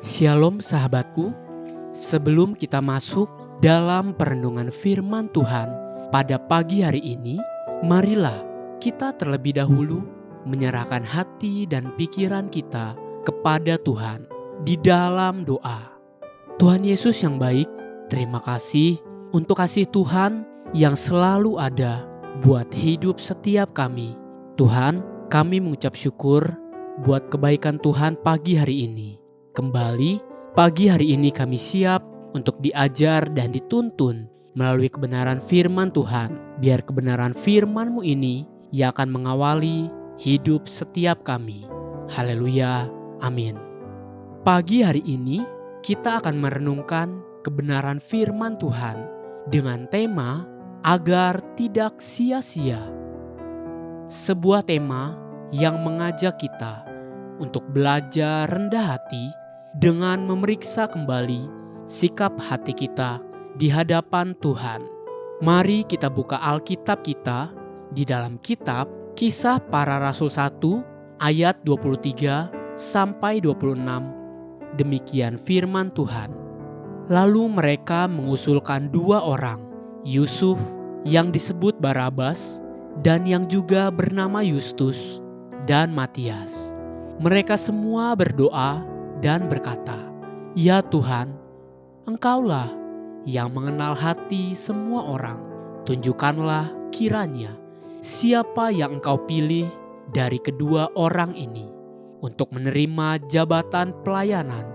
Shalom sahabatku, sebelum kita masuk dalam perenungan firman Tuhan pada pagi hari ini, marilah kita terlebih dahulu menyerahkan hati dan pikiran kita kepada Tuhan di dalam doa. Tuhan Yesus yang baik, terima kasih untuk kasih Tuhan yang selalu ada buat hidup setiap kami. Tuhan, kami mengucap syukur buat kebaikan Tuhan pagi hari ini. Kembali, pagi hari ini kami siap untuk diajar dan dituntun melalui kebenaran firman Tuhan. Biar kebenaran firman-Mu ini yang akan mengawali hidup setiap kami. Haleluya, amin. Pagi hari ini kita akan merenungkan kebenaran firman Tuhan dengan tema agar tidak sia-sia. Sebuah tema yang mengajak kita untuk belajar rendah hati dengan memeriksa kembali sikap hati kita di hadapan Tuhan. Mari kita buka Alkitab kita di dalam kitab Kisah Para Rasul 1 ayat 23 sampai 26. Demikian firman Tuhan. Lalu mereka mengusulkan dua orang, Yusuf yang disebut Barabas dan yang juga bernama Yustus dan Matias. Mereka semua berdoa dan berkata, "Ya Tuhan, Engkaulah yang mengenal hati semua orang. Tunjukkanlah kiranya siapa yang Engkau pilih dari kedua orang ini untuk menerima jabatan pelayanan,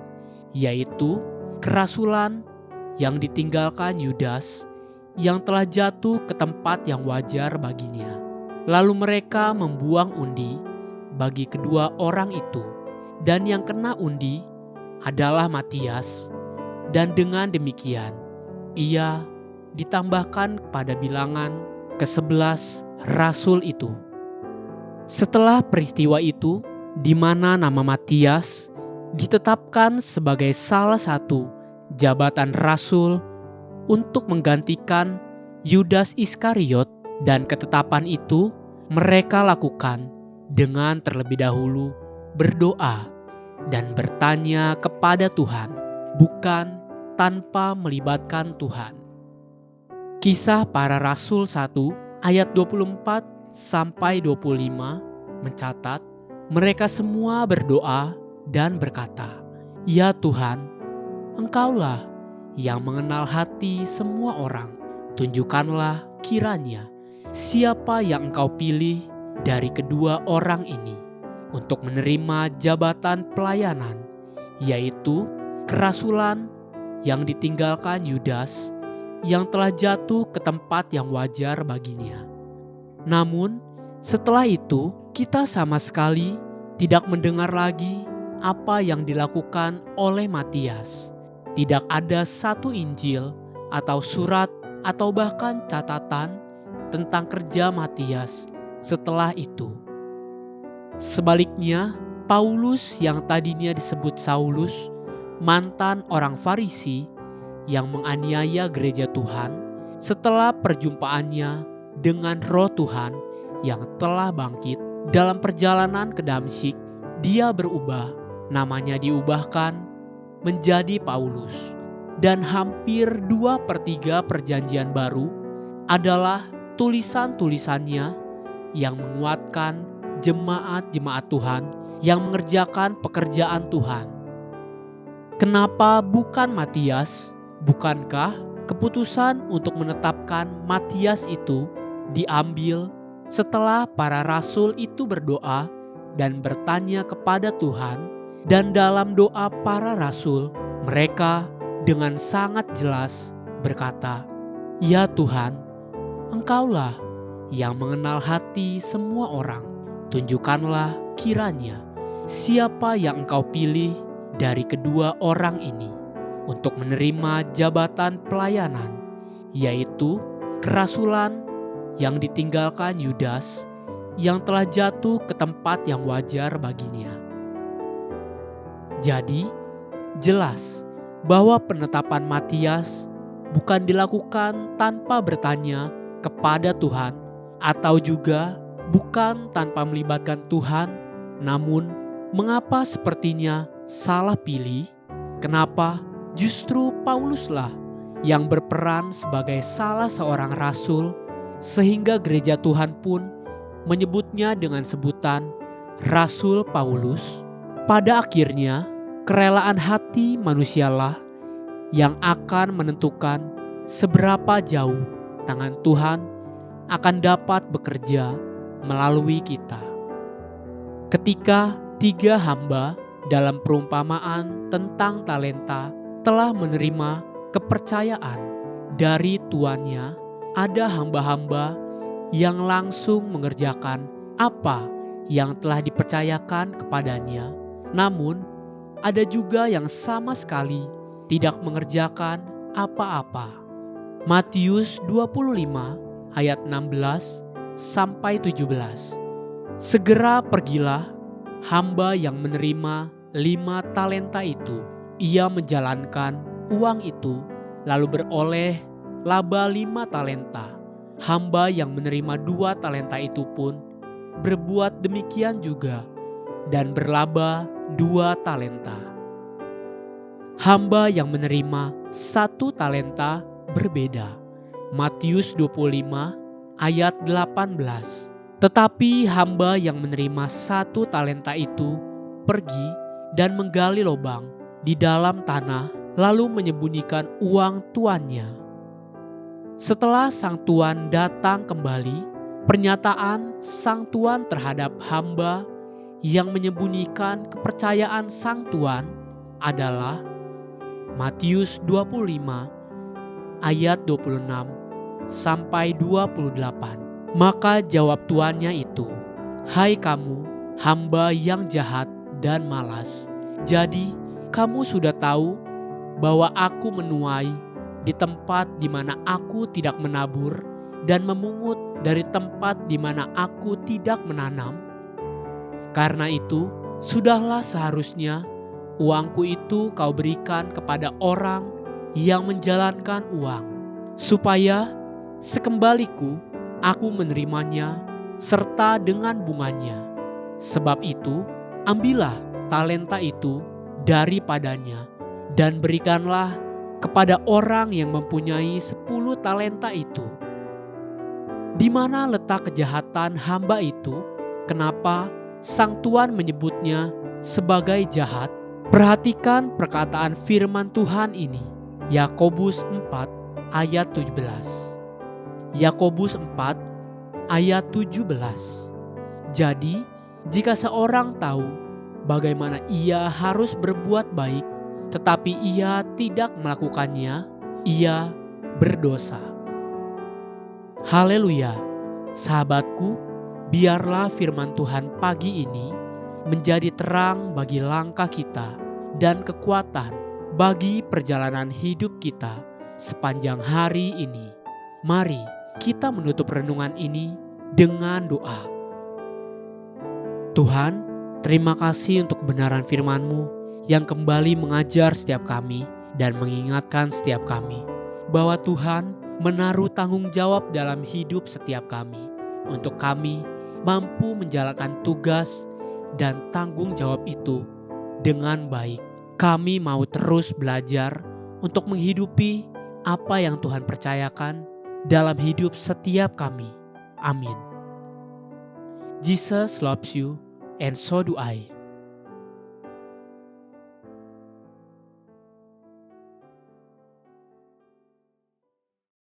yaitu kerasulan yang ditinggalkan Yudas yang telah jatuh ke tempat yang wajar baginya." Lalu mereka membuang undi bagi kedua orang itu, dan yang kena undi adalah Matias, dan dengan demikian ia ditambahkan pada bilangan ke-11 rasul itu. Setelah peristiwa itu, di mana nama Matias ditetapkan sebagai salah satu jabatan rasul untuk menggantikan Yudas Iskariot, dan ketetapan itu mereka lakukan dengan terlebih dahulu berdoa dan bertanya kepada Tuhan, bukan tanpa melibatkan Tuhan. Kisah Para Rasul 1 ayat 24 sampai 25 mencatat, mereka semua berdoa dan berkata, "Ya Tuhan, Engkaulah yang mengenal hati semua orang. Tunjukkanlah kiranya siapa yang Engkau pilih dari kedua orang ini untuk menerima jabatan pelayanan, yaitu kerasulan yang ditinggalkan Yudas yang telah jatuh ke tempat yang wajar baginya." Namun setelah itu kita sama sekali tidak mendengar lagi apa yang dilakukan oleh Matias. Tidak ada satu Injil atau surat atau bahkan catatan tentang kerja Matias setelah itu. Sebaliknya, Paulus yang tadinya disebut Saulus, mantan orang Farisi yang menganiaya gereja Tuhan, setelah perjumpaannya dengan Roh Tuhan yang telah bangkit dalam perjalanan ke Damsyik, dia berubah, namanya diubahkan menjadi Paulus. Dan hampir 2/3 perjanjian baru adalah tulisan-tulisannya yang menguatkan jemaat-jemaat Tuhan yang mengerjakan pekerjaan Tuhan. Kenapa bukan Matias? Bukankah keputusan untuk menetapkan Matias itu diambil setelah para rasul itu berdoa dan bertanya kepada Tuhan? Dan dalam doa para rasul, mereka dengan sangat jelas berkata, "Ya Tuhan, Engkaulah yang mengenal hati semua orang. Tunjukkanlah kiranya siapa yang Engkau pilih dari kedua orang ini untuk menerima jabatan pelayanan, yaitu kerasulan yang ditinggalkan Yudas yang telah jatuh ke tempat yang wajar baginya." Jadi, jelas bahwa penetapan Matias bukan dilakukan tanpa bertanya kepada Tuhan, atau juga bukan tanpa melibatkan Tuhan. Namun, mengapa sepertinya salah pilih? kenapa justru Pauluslah yang berperan sebagai salah seorang rasul, sehingga gereja Tuhan pun menyebutnya dengan sebutan Rasul Paulus. Pada akhirnya, kerelaan hati manusialah yang akan menentukan seberapa jauh tangan Tuhan akan dapat bekerja melalui kita. Ketika 3 hamba dalam perumpamaan tentang talenta telah menerima kepercayaan dari tuannya, ada hamba-hamba yang langsung mengerjakan apa yang telah dipercayakan kepadanya. Namun, ada juga yang sama sekali tidak mengerjakan apa-apa. Matius 25 ayat 16 sampai 17. Segera pergilah hamba yang menerima 5 talenta itu. Ia menjalankan uang itu lalu beroleh laba 5 talenta. Hamba yang menerima 2 talenta itu pun berbuat demikian juga dan berlaba 2 talenta. Hamba yang menerima 1 talenta berbeda. Matius 25 ayat 18. Tetapi hamba yang menerima 1 talenta itu pergi dan menggali lubang di dalam tanah, lalu menyembunyikan uang tuannya. Setelah sang tuan datang kembali, pernyataan sang tuan terhadap hamba yang menyembunyikan kepercayaan sang tuan adalah Matius 25 ayat 26 sampai 28. Maka jawab tuannya itu, "Hai kamu, hamba yang jahat dan malas. Jadi kamu sudah tahu bahwa aku menuai di tempat di mana aku tidak menabur dan memungut dari tempat di mana aku tidak menanam. Karena itu, sudahlah seharusnya uangku itu kau berikan kepada orang yang menjalankan uang, supaya sekembaliku aku menerimanya serta dengan bunganya. Sebab itu, ambillah talenta itu daripadanya dan berikanlah kepada orang yang mempunyai 10 talenta itu." Di mana letak kejahatan hamba itu? Kenapa sang tuan menyebutnya sebagai jahat? Perhatikan perkataan firman Tuhan ini. Yakobus 4 ayat 17. Yakobus 4 ayat 17. Jadi, jika seorang tahu bagaimana ia harus berbuat baik, tetapi ia tidak melakukannya, ia berdosa. Haleluya, sahabatku, biarlah firman Tuhan pagi ini menjadi terang bagi langkah kita dan kekuatan bagi perjalanan hidup kita sepanjang hari ini. Mari kita menutup renungan ini dengan doa. Tuhan, terima kasih untuk kebenaran firman-Mu yang kembali mengajar setiap kami dan mengingatkan setiap kami bahwa Tuhan menaruh tanggung jawab dalam hidup setiap kami untuk kami mampu menjalankan tugas dan tanggung jawab itu dengan baik. Kami mau terus belajar untuk menghidupi apa yang Tuhan percayakan dalam hidup setiap kami. Amin. Jesus loves you and so do I.